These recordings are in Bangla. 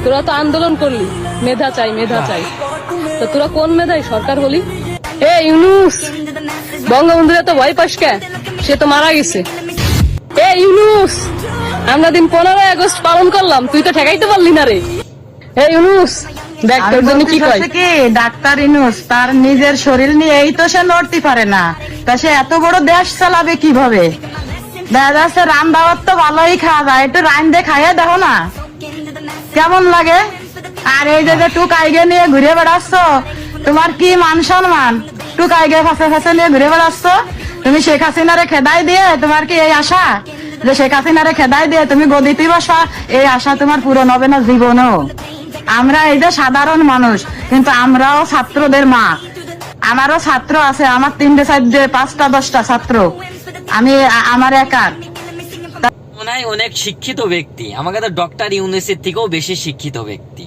তোরা তো আন্দোলন করলি, মেধা চাই মেধা চাই, তো তোরা কোন মেধাই সরকার হলি? এ ইউনুস, বঙ্গবন্ধুরা তো ভয় পাস কে? সে তো মারা গেছে। এ ইউনুস, আমরা দিন 15 আগস্ট পালন করলাম, তুই তো ঠেকাইতে পারলি না রে। এ ইউনুস, দেখ তোর জন্য কি কয়। ডাক্তার ইউনুস তার নিজের শরীর নিয়ে এই তো সে লড়তে পারে না, তা সে এত বড় দেশ চালাবে কিভাবে? দেখা যাচ্ছে রান দাওয়াত তো ভালোই খাওয়া যায়, একটু রান দিয়ে খাইয়ে দেখো না কেমন লাগে। আর এই যে টুকাইগে নিয়ে ঘুরে বেড়াচ্ছ, তোমার কি মান সম্মান? টুকাইগে ফাঁসে ফাঁসে নিয়ে ঘুরে বেড়াচ্ছ, তুমি শেখ হাসিনারে খেদাই দিয়ে তোমার কি এই আশা যে শেখ হাসিনারে খেদাই দিয়ে তুমি গদিতে বসা? এই আশা তোমার পূরণ হবে না জীবনও। আমরা এই যে সাধারণ মানুষ, কিন্তু আমরাও ছাত্রদের মা। আমারও ছাত্র আছে, আমার 3টে 4টে 5টা 10টা ছাত্র, আমি আমার একার। ওনাই অনেক শিক্ষিত ব্যক্তি, আমাকে তো ডক্টর ইউনুসের থেকেও বেশি শিক্ষিত ব্যক্তি।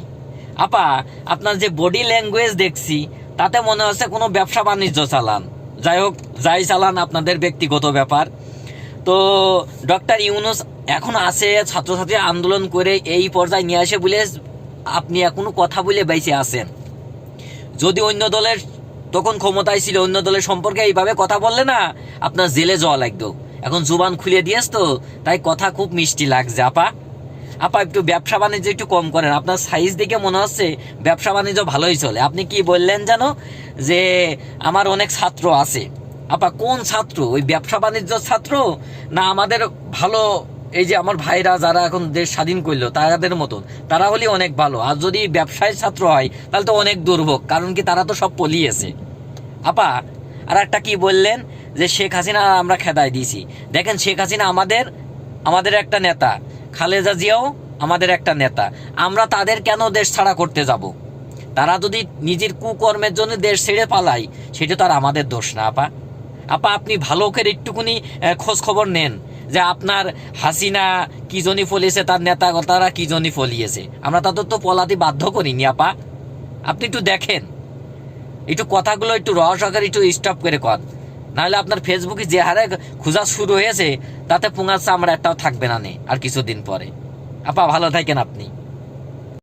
আপা, আপনার যে বডি ল্যাঙ্গুয়েজ দেখছি তাতে মনে হচ্ছে কোনো ব্যবসা বাণিজ্য চালান। যাই হোক, যাই চালান আপনাদের ব্যক্তিগত ব্যাপার। তো ডক্টর ইউনুস এখন আছে ছাত্রছাত্রী আন্দোলন করে এই পর্যায়ে নিয়ে আসে বলে আপনি এখনো কথা বলে বেঁচে আছেন। যদি অন্য দলের তখন ক্ষমতায় ছিল, অন্য দলের সম্পর্কে এইভাবে কথা বললে না আপনার জেলে যাওয়া লাগতো। এখন জুবান খুলে দিয়েছ তো, তাই কথা খুব মিষ্টি লাগছে। আপা একটু ব্যবসা বাণিজ্য একটু কম করেন। আপনার সাইজ দেখে মনে হচ্ছে ব্যবসা বাণিজ্য ভালোই চলে। আপনি কি বললেন জানো যে আমার অনেক ছাত্র আছে। আপা, কোন ছাত্র? ওই ব্যবসা বাণিজ্য ছাত্র না আমাদের ভালো এই যে আমার ভাইরা যারা এখন দেশ স্বাধীন করলো তাদের মতন? তারা হলে অনেক ভালো। আর যদি ব্যবসায় ছাত্র হয় তাহলে তো অনেক দুর্ভোগ, কারণ কি তারা তো সব পলিয়েছে। আপা, আর একটা কি বললেন যে শেখ হাসিনা আমরা খেদাই দিয়েছি। দেখেন, শেখ হাসিনা আমাদের একটা নেতা, খালেদা জিয়াও আমাদের একটা নেতা। আমরা তাদের কেন দেশ ছাড়া করতে যাব? তারা যদি নিজের কুকর্মের জন্য দেশ ছেড়ে পালায়, সেটা তো আর আমাদের দোষ না। আপা, আপনি ভালো করে একটুকুনি খোঁজ খবর নেন যে আপনার হাসিনা কি জনি ফলিয়েছে, তার নেতা তারা কি জনি ফলিয়েছে। আমরা তাদের তো পলাতে বাধ্য করিনি। আপা, আপনি একটু দেখেন, একটু কথাগুলো একটু রহস্যকারী একটু স্টপ করে কর, নাহলে আপনার ফেসবুকে যে হারে খোঁজা শুরু হয়েছে তাতে পুঙাচ্ছে আমরা একটাও থাকবে না আর কিছুদিন পরে। আপা, ভালো থাকেন আপনি।